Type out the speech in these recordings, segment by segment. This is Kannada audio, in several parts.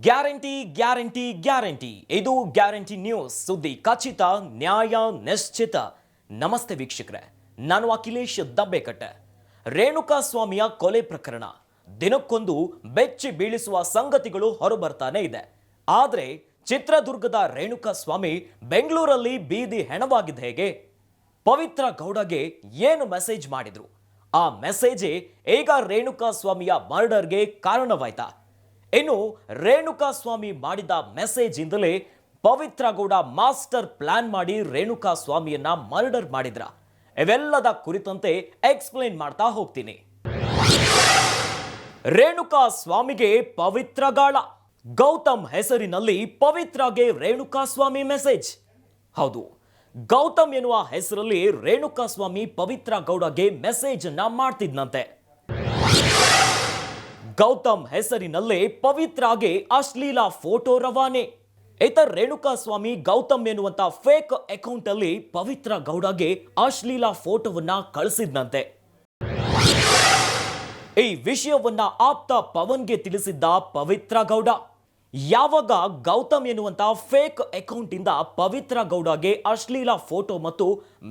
ಗ್ಯಾರಂಟಿ ಗ್ಯಾರಂಟಿ ಗ್ಯಾರಂಟಿ ಇದು ಗ್ಯಾರಂಟಿ ನ್ಯೂಸ್ ಸುದ್ದಿ ಖಚಿತ ನ್ಯಾಯ ನಿಶ್ಚಿತ. ನಮಸ್ತೆ ವೀಕ್ಷಕರೇ, ನಾನು ಅಖಿಲೇಶ್ ದಬ್ಬೆಕಟ್ಟೆ. ರೇಣುಕಾ ಸ್ವಾಮಿಯ ಕೊಲೆ ಪ್ರಕರಣ ದಿನಕ್ಕೊಂದು ಬೆಚ್ಚಿ ಬೀಳಿಸುವ ಸಂಗತಿಗಳು ಹೊರಬರ್ತಾನೆ ಇದೆ. ಆದರೆ ಚಿತ್ರದುರ್ಗದ ರೇಣುಕಾ ಸ್ವಾಮಿ ಬೆಂಗಳೂರಲ್ಲಿ ಬೀದಿ ಹೆಣವಾಗಿದ್ದ ಹೇಗೆ? ಪವಿತ್ರ ಗೌಡಗೆ ಏನು ಮೆಸೇಜ್ ಮಾಡಿದ್ರು? ಆ ಮೆಸೇಜೇ ಈಗ ರೇಣುಕಾ ಸ್ವಾಮಿಯ ಮರ್ಡರ್ಗೆ ಕಾರಣವಾಯ್ತಾ? ಇನ್ನು ರೇಣುಕಾ ಸ್ವಾಮಿ ಮಾಡಿದ ಮೆಸೇಜ್ ಇಂದಲೇ ಪವಿತ್ರ ಗೌಡ ಮಾಸ್ಟರ್ ಪ್ಲಾನ್ ಮಾಡಿ ರೇಣುಕಾ ಸ್ವಾಮಿಯನ್ನ ಮರ್ಡರ್ ಮಾಡಿದ್ರ? ಇವೆಲ್ಲದ ಕುರಿತಂತೆ ಎಕ್ಸ್ಪ್ಲೇನ್ ಮಾಡ್ತಾ ಹೋಗ್ತೀನಿ. ರೇಣುಕಾ ಸ್ವಾಮಿಗೆ ಪವಿತ್ರ ಗಾಳ. ಗೌತಮ್ ಹೆಸರಿನಲ್ಲಿ ಪವಿತ್ರಗೆ ರೇಣುಕಾ ಸ್ವಾಮಿ ಮೆಸೇಜ್. ಹೌದು, ಗೌತಮ್ ಎನ್ನುವ ಹೆಸರಲ್ಲಿ ರೇಣುಕಾ ಸ್ವಾಮಿ ಪವಿತ್ರ ಗೌಡಗೆ ಮೆಸೇಜ್ ಅನ್ನ ಮಾಡ್ತಿದ್ನಂತೆ. ಗೌತಮ್ ಹೆಸರಿನಲ್ಲೇ ಪವಿತ್ರಗೆ ಅಶ್ಲೀಲ ಫೋಟೋ ರವಾನೆ. ರೇಣುಕಾ ಸ್ವಾಮಿ ಗೌತಮ್ ಎನ್ನುವಂತ ಫೇಕ್ ಅಕೌಂಟ್ ಅಲ್ಲಿ ಪವಿತ್ರ ಗೌಡಗೆ ಅಶ್ಲೀಲ ಫೋಟೋವನ್ನ ಕಳಿಸಿದ್ನಂತೆ. ಈ ವಿಷಯವನ್ನ ಆಪ್ತ ಪವನ್ಗೆ ತಿಳಿಸಿದ್ದ ಪವಿತ್ರ ಗೌಡ. ಯಾವಾಗ ಗೌತಮ್ ಎನ್ನುವಂತ ಫೇಕ್ ಅಕೌಂಟ್ ಇಂದ ಪವಿತ್ರ ಗೌಡಗೆ ಅಶ್ಲೀಲ ಫೋಟೋ ಮತ್ತು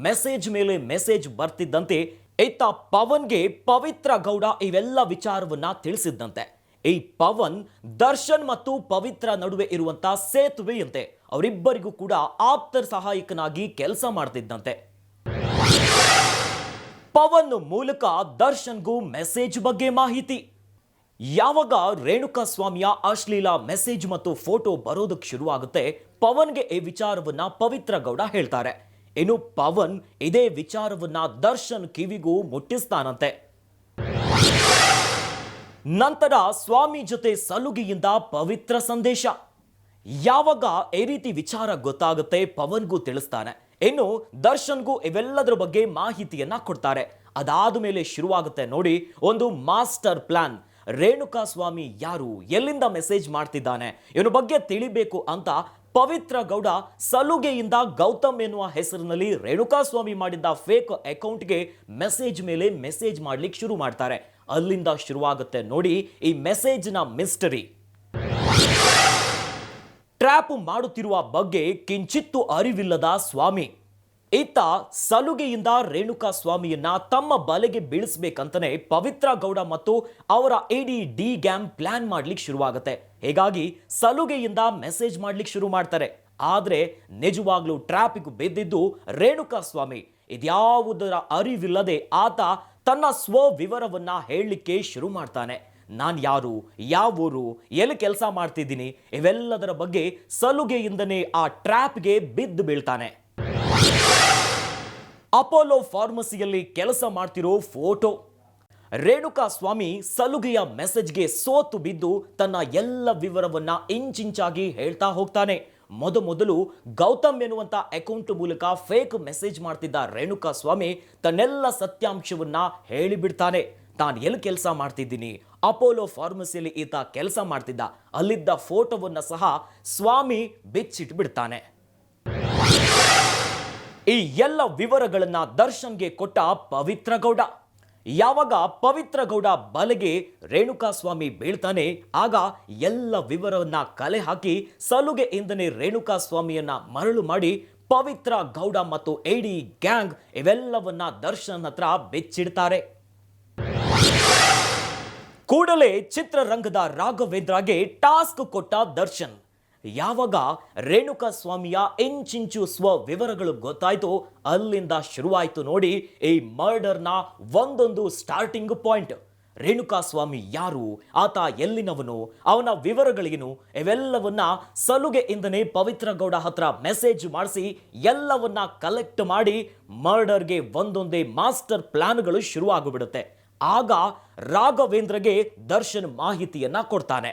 ಮೆಸೇಜ್ ಮೇಲೆ ಮೆಸೇಜ್ ಬರ್ತಿದ್ದಂತೆ ಇತ್ತ ಪವನ್ಗೆ ಪವಿತ್ರ ಗೌಡ ಇವೆಲ್ಲ ವಿಚಾರವನ್ನ ತಿಳಿಸಿದ್ದಂತೆ. ಈ ಪವನ್ ದರ್ಶನ್ ಮತ್ತು ಪವಿತ್ರ ನಡುವೆ ಇರುವಂತ ಸೇತುವೆಯಂತೆ ಅವರಿಬ್ಬರಿಗೂ ಕೂಡ ಆಪ್ತರ ಸಹಾಯಕನಾಗಿ ಕೆಲಸ ಮಾಡ್ತಿದ್ದಂತೆ. ಪವನ್ ಮೂಲಕ ದರ್ಶನ್ಗೂ ಮೆಸೇಜ್ ಬಗ್ಗೆ ಮಾಹಿತಿ. ಯಾವಾಗ ರೇಣುಕಾ ಸ್ವಾಮಿಯ ಅಶ್ಲೀಲ ಮೆಸೇಜ್ ಮತ್ತು ಫೋಟೋ ಬರೋದಕ್ಕೆ ಶುರುವಾಗುತ್ತೆ, ಪವನ್ಗೆ ಈ ವಿಚಾರವನ್ನ ಪವಿತ್ರ ಗೌಡ ಹೇಳ್ತಾರೆ. ಇನ್ನು ಪವನ್ ಇದೇ ವಿಚಾರವನ್ನ ದರ್ಶನ್ ಕಿವಿಗೂ ಮುಟ್ಟಿಸ್ತಾನಂತೆ. ನಂತರ ಸ್ವಾಮಿ ಜೊತೆ ಸಲುಗೆಯಿಂದ ಪವಿತ್ರ ಸಂದೇಶ. ಯಾವಾಗ ಈ ರೀತಿ ವಿಚಾರ ಗೊತ್ತಾಗುತ್ತೆ, ಪವನ್ಗೂ ತಿಳಿಸ್ತಾನೆ. ಇನ್ನು ದರ್ಶನ್ಗೂ ಇವೆಲ್ಲದರ ಬಗ್ಗೆ ಮಾಹಿತಿಯನ್ನ ಕೊಡ್ತಾರೆ. ಅದಾದ ಮೇಲೆ ಶುರುವಾಗುತ್ತೆ ನೋಡಿ ಒಂದು ಮಾಸ್ಟರ್ ಪ್ಲಾನ್. ರೇಣುಕಾ ಸ್ವಾಮಿ ಯಾರು, ಎಲ್ಲಿಂದ ಮೆಸೇಜ್ ಮಾಡ್ತಿದ್ದಾನೆ, ಇವನ ಬಗ್ಗೆ ತಿಳಿಬೇಕು ಅಂತ ಪವಿತ್ರ ಗೌಡ ಸಲುಗೆಯಿಂದ ಗೌತಮ್ ಎನ್ನುವ ಹೆಸರಿನಲ್ಲಿ ರೇಣುಕಾ ಸ್ವಾಮಿ ಮಾಡಿದ್ದ ಫೇಕ್ ಅಕೌಂಟ್ಗೆ ಮೆಸೇಜ್ ಮೇಲೆ ಮೆಸೇಜ್ ಮಾಡ್ಲಿಕ್ಕೆ ಶುರು ಮಾಡ್ತಾರೆ. ಅಲ್ಲಿಂದ ಶುರುವಾಗುತ್ತೆ ನೋಡಿ ಈ ಮೆಸೇಜ್ನ ಮಿಸ್ಟರಿ. ಟ್ರ್ಯಾಪ್ ಮಾಡುತ್ತಿರುವ ಬಗ್ಗೆ ಕಿಂಚಿತ್ತು ಅರಿವಿಲ್ಲದ ಸ್ವಾಮಿ ಈತ ಸಲುಗೆಯಿಂದ ರೇಣುಕಾ ಸ್ವಾಮಿಯನ್ನ ತಮ್ಮ ಬಲೆಗೆ ಬೀಳಿಸಬೇಕಂತಾನೆ ಪವಿತ್ರ ಗೌಡ ಮತ್ತು ಅವರ ಇಡೀ ಡಿ ಗ್ಯಾಂಗ್ ಪ್ಲಾನ್ ಮಾಡ್ಲಿಕ್ಕೆ ಶುರುವಾಗುತ್ತೆ. ಹೀಗಾಗಿ ಸಲುಗೆಯಿಂದ ಮೆಸೇಜ್ ಮಾಡ್ಲಿಕ್ಕೆ ಶುರು ಮಾಡ್ತಾರೆ. ಆದ್ರೆ ನಿಜವಾಗ್ಲೂ ಟ್ರ್ಯಾಪಿಗೆ ಬಿದ್ದಿದ್ದು ರೇಣುಕಾ ಸ್ವಾಮಿ. ಇದ್ಯಾವುದರ ಅರಿವಿಲ್ಲದೆ ಆತ ತನ್ನ ಸ್ವ ವಿವರವನ್ನ ಹೇಳಲಿಕ್ಕೆ ಶುರು ಮಾಡ್ತಾನೆ. ನಾನ್ ಯಾರು, ಯಾವ ಊರು, ಎಲ್ಲಿ ಕೆಲಸ ಮಾಡ್ತಿದ್ದೀನಿ, ಇವೆಲ್ಲದರ ಬಗ್ಗೆ ಸಲುಗೆಯಿಂದನೇ ಆ ಟ್ರ್ಯಾಪ್ಗೆ ಬಿದ್ದು ಬೀಳ್ತಾನೆ. ಅಪೋಲೋ ಫಾರ್ಮಸಿಯಲ್ಲಿ ಕೆಲಸ ಮಾಡ್ತಿರೋ ಫೋಟೋ. ರೇಣುಕಾ ಸ್ವಾಮಿ ಸಲುಗೆಯ ಮೆಸೇಜ್ಗೆ ಸೋತು ಬಿದ್ದು ತನ್ನ ಎಲ್ಲ ವಿವರವನ್ನ ಇಂಚಿಂಚಾಗಿ ಹೇಳ್ತಾ ಹೋಗ್ತಾನೆ. ಮೊದಲು ಗೌತಮ್ ಎನ್ನುವಂತ ಅಕೌಂಟ್ ಮೂಲಕ ಫೇಕ್ ಮೆಸೇಜ್ ಮಾಡ್ತಿದ್ದ ರೇಣುಕಾ ಸ್ವಾಮಿ ತನ್ನೆಲ್ಲ ಸತ್ಯಾಂಶವನ್ನ ಹೇಳಿಬಿಡ್ತಾನೆ. ತಾನು ಎಲ್ಲಿ ಕೆಲಸ ಮಾಡ್ತಿದ್ದೀನಿ, ಅಪೋಲೋ ಫಾರ್ಮಸಿಯಲ್ಲಿ ಈತ ಕೆಲಸ ಮಾಡ್ತಿದ್ದ, ಅಲ್ಲಿದ್ದ ಫೋಟೋವನ್ನ ಸಹ ಸ್ವಾಮಿ ಬಿಚ್ಚಿಟ್ಬಿಡ್ತಾನೆ. ಈ ಎಲ್ಲ ವಿವರಗಳನ್ನ ದರ್ಶನ್ಗೆ ಕೊಟ್ಟ ಪವಿತ್ರ ಗೌಡ. ಯಾವಾಗ ಪವಿತ್ರ ಗೌಡ ಬಲೆಗೆ ರೇಣುಕಾ ಸ್ವಾಮಿ ಬೀಳ್ತಾನೆ, ಆಗ ಎಲ್ಲ ವಿವರವನ್ನ ಕಲೆ ಹಾಕಿ ಸಲುಗೆಯಿಂದನೇ ರೇಣುಕಾ ಸ್ವಾಮಿಯನ್ನ ಮರಳು ಮಾಡಿ ಪವಿತ್ರ ಗೌಡ ಮತ್ತು ಇಡೀ ಗ್ಯಾಂಗ್ ಇವೆಲ್ಲವನ್ನ ದರ್ಶನ್ ಹತ್ರ ಬೆಚ್ಚಿಡ್ತಾರೆ. ಕೂಡಲೇ ಚಿತ್ರರಂಗದ ರಾಘವೇಂದ್ರಗೆ ಟಾಸ್ಕ್ ಕೊಟ್ಟ ದರ್ಶನ್. ಯಾವಾಗ ರೇಣುಕಾ ಸ್ವಾಮಿಯ ಇಂಚಿಂಚು ಸ್ವ ವಿವರಗಳು ಗೊತ್ತಾಯ್ತು, ಅಲ್ಲಿಂದ ಶುರುವಾಯ್ತು ನೋಡಿ ಈ ಮರ್ಡರ್ನ ಒಂದೊಂದು ಸ್ಟಾರ್ಟಿಂಗ್ ಪಾಯಿಂಟ್. ರೇಣುಕಾ ಸ್ವಾಮಿ ಯಾರು, ಆತ ಎಲ್ಲಿನವನು, ಅವನ ವಿವರಗಳೇನು, ಇವೆಲ್ಲವನ್ನ ಸಲುಗೆಯಿಂದನೇ ಪವಿತ್ರ ಗೌಡ ಹತ್ರ ಮೆಸೇಜ್ ಮಾಡಿಸಿ ಎಲ್ಲವನ್ನ ಕಲೆಕ್ಟ್ ಮಾಡಿ ಮರ್ಡರ್ಗೆ ಒಂದೊಂದೇ ಮಾಸ್ಟರ್ ಪ್ಲಾನ್ಗಳು ಶುರುವಾಗ್ಬಿಡುತ್ತೆ. ಆಗ ರಾಘವೇಂದ್ರಗೆ ದರ್ಶನ್ ಮಾಹಿತಿಯನ್ನ ಕೊಡ್ತಾನೆ.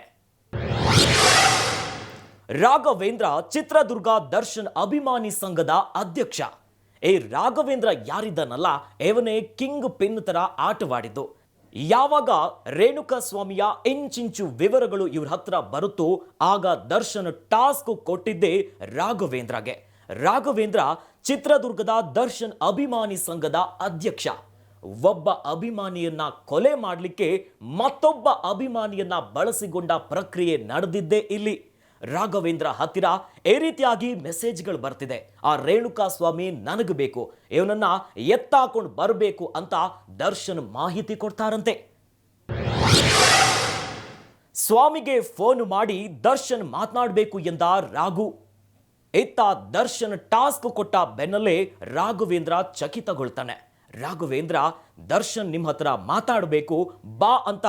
ರಾಘವೇಂದ್ರ ಚಿತ್ರದುರ್ಗ ದರ್ಶನ್ ಅಭಿಮಾನಿ ಸಂಘದ ಅಧ್ಯಕ್ಷ. ರಾಘವೇಂದ್ರ ಯಾರಿದ್ದಾನಲ್ಲ, ಇವನೇ ಕಿಂಗ್ ಪಿನ್ ತರ ಆಟವಾಡಿದ್ದು. ಯಾವಾಗ ರೇಣುಕಾ ಸ್ವಾಮಿಯ ಇಂಚಿಂಚು ವಿವರಗಳು ಇವ್ರ ಹತ್ರ ಬರುತ್ತೋ ಆಗ ದರ್ಶನ್ ಟಾಸ್ಕ್ ಕೊಟ್ಟಿದ್ದೇ ರಾಘವೇಂದ್ರಗೆ. ರಾಘವೇಂದ್ರ ಚಿತ್ರದುರ್ಗದ ದರ್ಶನ್ ಅಭಿಮಾನಿ ಸಂಘದ ಅಧ್ಯಕ್ಷ. ಒಬ್ಬ ಅಭಿಮಾನಿಯನ್ನ ಕೊಲೆ ಮಾಡಲಿಕ್ಕೆ ಮತ್ತೊಬ್ಬ ಅಭಿಮಾನಿಯನ್ನ ಬಳಸಿಕೊಂಡ ಪ್ರಕ್ರಿಯೆ ನಡೆದಿದ್ದೇ ಇಲ್ಲಿ. ರಾಘವೇಂದ್ರ ಹತ್ತಿರ ಈ ರೀತಿಯಾಗಿ ಮೆಸೇಜ್ಗಳು ಬರ್ತಿದೆ. ಆ ರೇಣುಕಾ ಸ್ವಾಮಿ ನನಗೆ ಬೇಕು, ಇವನನ್ನ ಎತ್ತಾಕೊಂಡು ಬರಬೇಕು ಅಂತ ದರ್ಶನ್ ಮಾಹಿತಿ ಕೊಡ್ತಾರಂತೆ. ಸ್ವಾಮಿಗೆ ಫೋನ್ ಮಾಡಿ ದರ್ಶನ್ ಮಾತನಾಡಬೇಕು ಎಂದ ರಾಘು. ಇತ್ತ ದರ್ಶನ್ ಟಾಸ್ಕ್ ಕೊಟ್ಟ ಬೆನ್ನಲ್ಲೇ ರಾಘವೇಂದ್ರ ಚಕಿತಗೊಳ್ತಾನೆ. ರಾಘವೇಂದ್ರ ದರ್ಶನ್ ನಿಮ್ಮ ಹತ್ರ ಮಾತಾಡಬೇಕು ಬಾ ಅಂತ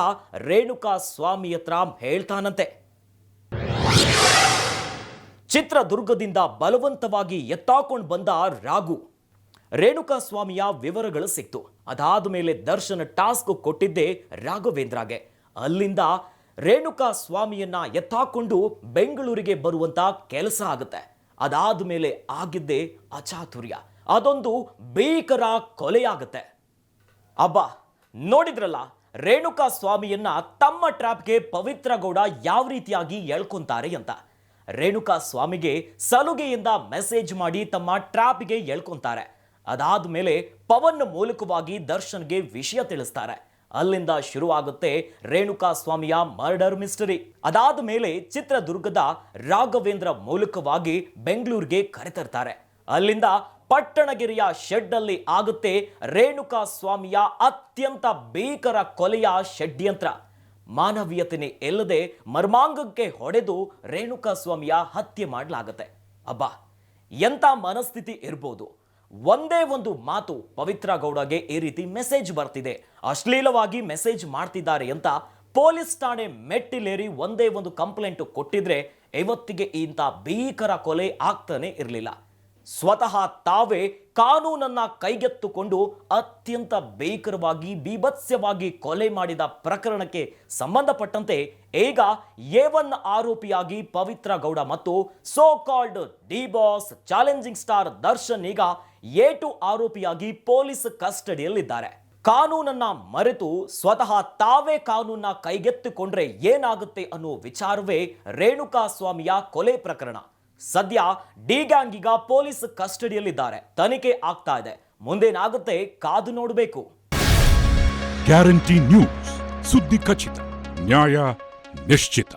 ರೇಣುಕಾ ಸ್ವಾಮಿ ಹತ್ರ ಹೇಳ್ತಾನಂತೆ. ಚಿತ್ರದುರ್ಗದಿಂದ ಬಲವಂತವಾಗಿ ಎತ್ತಾಕೊಂಡು ಬಂದ ರಾಘು. ರೇಣುಕಾ ಸ್ವಾಮಿಯ ವಿವರಗಳು ಸಿಕ್ತು. ಅದಾದ ಮೇಲೆ ದರ್ಶನ್ ಟಾಸ್ಕ್ ಕೊಟ್ಟಿದ್ದೆ ರಾಘವೇಂದ್ರಗೆ. ಅಲ್ಲಿಂದ ರೇಣುಕಾ ಸ್ವಾಮಿಯನ್ನ ಎತ್ತಾಕೊಂಡು ಬೆಂಗಳೂರಿಗೆ ಬರುವಂತ ಕೆಲಸ ಆಗುತ್ತೆ. ಅದಾದ ಮೇಲೆ ಆಗಿದ್ದೇ ಅಚಾತುರ್ಯ, ಅದೊಂದು ಭೀಕರ ಕೊಲೆಯಾಗುತ್ತೆ. ಅಬ್ಬಾ, ನೋಡಿದ್ರಲ್ಲ ರೇಣುಕಾ ಸ್ವಾಮಿಯನ್ನ ತಮ್ಮ ಟ್ರ್ಯಾಪ್ಗೆ ಪವಿತ್ರ ಗೌಡ ಯಾವ ರೀತಿಯಾಗಿ ಎಳ್ಕೊಂತಾರೆ ಅಂತ. ರೇಣುಕಾ ಸ್ವಾಮಿಗೆ ಸಲುಗೆಯಿಂದ ಮೆಸೇಜ್ ಮಾಡಿ ತಮ್ಮ ಟ್ರ್ಯಾಪ್ಗೆ ಎಳ್ಕೊಂತಾರೆ. ಅದಾದ ಮೇಲೆ ಪವನ್ ಮೂಲಕವಾಗಿ ದರ್ಶನ್ಗೆ ವಿಷಯ ತಿಳಿಸ್ತಾರೆ. ಅಲ್ಲಿಂದ ಶುರುವಾಗುತ್ತೆ ರೇಣುಕಾ ಸ್ವಾಮಿಯ ಮರ್ಡರ್ ಮಿಸ್ಟರಿ. ಅದಾದ ಮೇಲೆ ಚಿತ್ರದುರ್ಗದ ರಾಘವೇಂದ್ರ ಮೂಲಕವಾಗಿ ಬೆಂಗಳೂರಿಗೆ ಕರೆತರ್ತಾರೆ. ಅಲ್ಲಿಂದ ಪಟ್ಟಣಗಿರಿಯ ಶೆಡ್ ಅಲ್ಲಿ ಆಗುತ್ತೆ ರೇಣುಕಾ ಸ್ವಾಮಿಯ ಅತ್ಯಂತ ಭೀಕರ ಕೊಲೆಯ ಷಡ್ಯಂತ್ರ. ಮಾನವೀಯತೆ ಇಲ್ಲದೆ ಮರ್ಮಾಂಗಕ್ಕೆ ಹೊಡೆದು ರೇಣುಕಾ ಸ್ವಾಮಿಯ ಹತ್ಯೆ ಮಾಡಲಾಗುತ್ತೆ. ಅಬ್ಬಾ, ಎಂಥ ಮನಸ್ಥಿತಿ ಇರ್ಬೋದು. ಒಂದೇ ಒಂದು ಮಾತು ಪವಿತ್ರ ಗೌಡಗೆ ಈ ರೀತಿ ಮೆಸೇಜ್ ಬರ್ತಿದೆ, ಅಶ್ಲೀಲವಾಗಿ ಮೆಸೇಜ್ ಮಾಡ್ತಿದ್ದಾರೆ ಅಂತ ಪೊಲೀಸ್ ಠಾಣೆ ಮೆಟ್ಟಿಲೇರಿ ಒಂದೇ ಒಂದು ಕಂಪ್ಲೇಂಟ್ ಕೊಟ್ಟಿದ್ರೆ ಇವತ್ತಿಗೆ ಇಂಥ ಭೀಕರ ಕೊಲೆ ಆಗ್ತಾನೆ ಇರಲಿಲ್ಲ. ಸ್ವತಃ ತಾವೇ ಕಾನೂನನ್ನ ಕೈಗೆತ್ತಿಕೊಂಡು ಅತ್ಯಂತ ಭೀಕರವಾಗಿ ಬೀಭತ್ಸವಾಗಿ ಕೊಲೆ ಮಾಡಿದ ಪ್ರಕರಣಕ್ಕೆ ಸಂಬಂಧಪಟ್ಟಂತೆ ಈಗ A1 ಆರೋಪಿಯಾಗಿ ಪವಿತ್ರ ಗೌಡ ಮತ್ತು so called D boss challenging star Darshan ಈಗ A2 ಆರೋಪಿಯಾಗಿ ಪೊಲೀಸ್ ಕಸ್ಟಡಿಯಲ್ಲಿದ್ದಾರೆ. ಕಾನೂನನ್ನ ಮರೆತು ಸ್ವತಃ ತಾವೇ ಕಾನೂನನ್ನ ಕೈಗೆತ್ತಿಕೊಂಡ್ರೆ ಏನಾಗುತ್ತೆ ಅನ್ನೋ ವಿಚಾರವೇ ರೇಣುಕಾ ಸ್ವಾಮಿಯ ಕೊಲೆ ಪ್ರಕರಣ. ಸದ್ಯ ಡಿ ಗ್ಯಾಂಗ್ ಈಗ ಪೊಲೀಸ್ ಕಸ್ಟಡಿಯಲ್ಲಿದ್ದಾರೆ. ತನಿಖೆ ಆಗ್ತಾ ಇದೆ. ಮುಂದೇನಾಗುತ್ತೆ ಕಾದು ನೋಡಬೇಕು. ಗ್ಯಾರಂಟಿ ನ್ಯೂಸ್, ಸುದ್ದಿ ಖಚಿತ, ನ್ಯಾಯ ನಿಶ್ಚಿತ.